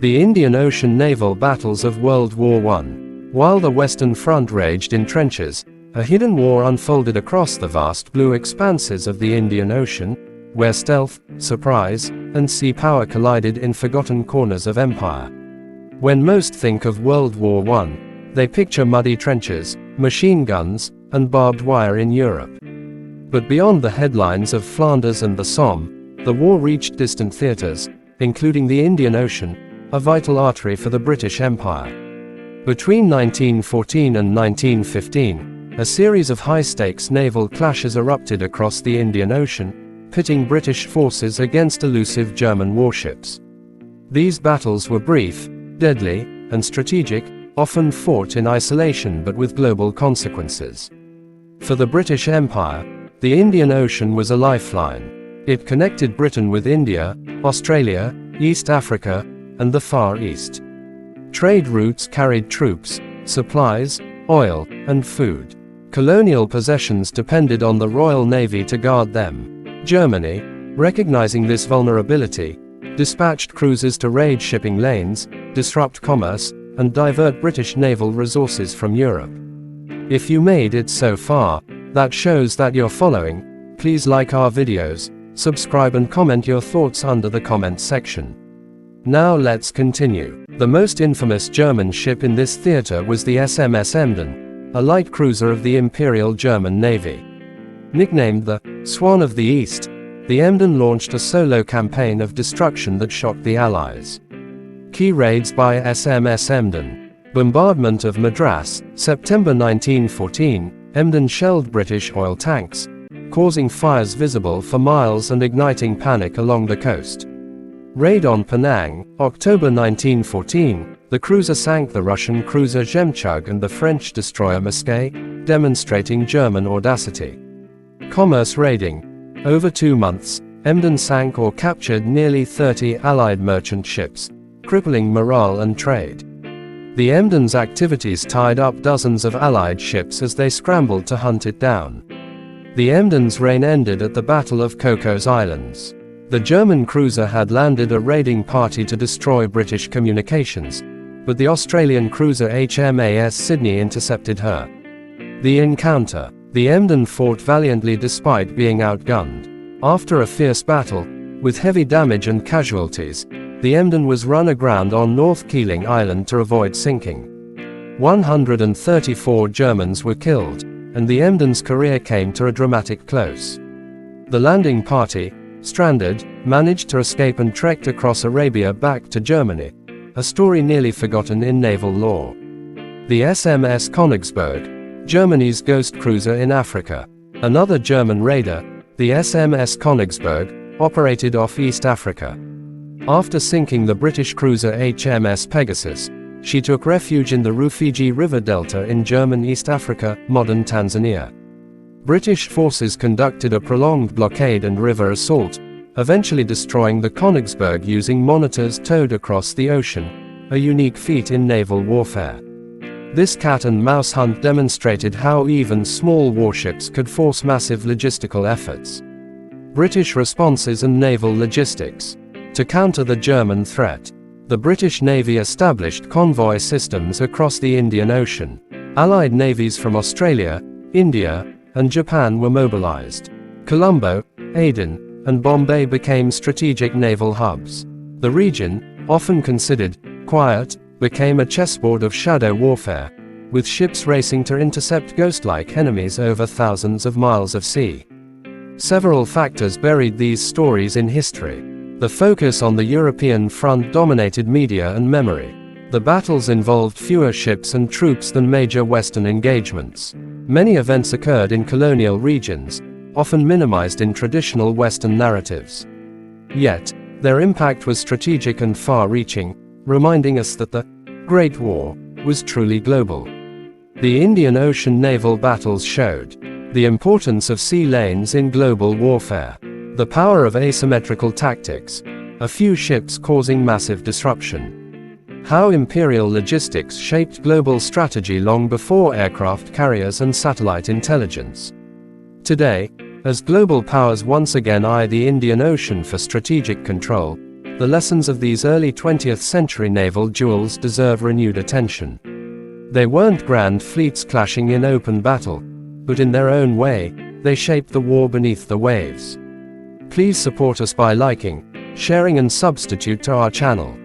The Indian Ocean naval battles of World War I. While the Western Front raged in trenches, a hidden war unfolded across the vast blue expanses of the Indian Ocean, where stealth, surprise, and sea power collided in forgotten corners of empire. When most think of World War I, they picture muddy trenches, machine guns, and barbed wire in Europe. But beyond the headlines of Flanders and the Somme, the war reached distant theaters, including the Indian Ocean, a vital artery for the British Empire. Between 1914 and 1915, a series of high-stakes naval clashes erupted across the Indian Ocean, pitting British forces against elusive German warships. These battles were brief, deadly, and strategic, often fought in isolation but with global consequences. For the British Empire, the Indian Ocean was a lifeline. It connected Britain with India, Australia, East Africa, and the Far East. Trade routes carried troops, supplies, oil, and food. Colonial possessions depended on the Royal Navy to guard them. Germany, recognizing this vulnerability, dispatched cruisers to raid shipping lanes, disrupt commerce, and divert British naval resources from Europe. If you made it so far, that shows that you're following. Please like our videos, subscribe and comment your thoughts under the comment section. Now let's continue. The most infamous German ship in this theater was the SMS Emden, a light cruiser of the Imperial German Navy. Nicknamed the Swan of the East, the Emden launched a solo campaign of destruction that shocked the Allies. Key raids by SMS Emden. Bombardment of Madras, September 1914, Emden shelled British oil tanks, causing fires visible for miles and igniting panic along the coast. Raid on Penang, October 1914, the cruiser sank the Russian cruiser Jemchug and the French destroyer Musquet, demonstrating German audacity. Commerce raiding. Over 2 months, Emden sank or captured nearly 30 Allied merchant ships, crippling morale and trade. The Emden's activities tied up dozens of Allied ships as they scrambled to hunt it down. The Emden's reign ended at the Battle of Cocos Islands. The German cruiser had landed a raiding party to destroy British communications, but the Australian cruiser HMAS Sydney intercepted her. The encounter. The Emden fought valiantly despite being outgunned. After a fierce battle, with heavy damage and casualties, the Emden was run aground on North Keeling Island to avoid sinking. 134 Germans were killed, and the Emden's career came to a dramatic close. The landing party, stranded, managed to escape and trekked across Arabia back to Germany, a story nearly forgotten in naval lore. The SMS Königsberg, Germany's ghost cruiser in Africa. Another German raider, the SMS Königsberg, operated off East Africa. After sinking the British cruiser HMS Pegasus, she took refuge in the Rufiji River delta in German East Africa, modern Tanzania. British forces conducted a prolonged blockade and river assault, eventually destroying the Königsberg using monitors towed across the ocean, a unique feat in naval warfare. This cat-and-mouse hunt demonstrated how even small warships could force massive logistical efforts. British responses and naval logistics. To counter the German threat, the British Navy established convoy systems across the Indian Ocean. Allied navies from Australia, India, and Japan were mobilized. Colombo, Aden, and Bombay became strategic naval hubs. The region, often considered quiet, became a chessboard of shadow warfare, with ships racing to intercept ghost-like enemies over thousands of miles of sea. Several factors buried these stories in history. The focus on the European front dominated media and memory. The battles involved fewer ships and troops than major Western engagements. Many events occurred in colonial regions, often minimized in traditional Western narratives. Yet, their impact was strategic and far-reaching, reminding us that the Great War was truly global. The Indian Ocean naval battles showed the importance of sea lanes in global warfare, the power of asymmetrical tactics, a few ships causing massive disruption. How imperial logistics shaped global strategy long before aircraft carriers and satellite intelligence. Today, as global powers once again eye the Indian Ocean for strategic control, The lessons of these early 20th century naval duels deserve renewed attention. They weren't grand fleets clashing in open battle, but in their own way, they shaped the war beneath the waves. Please support us by liking, sharing and subscribe to our channel.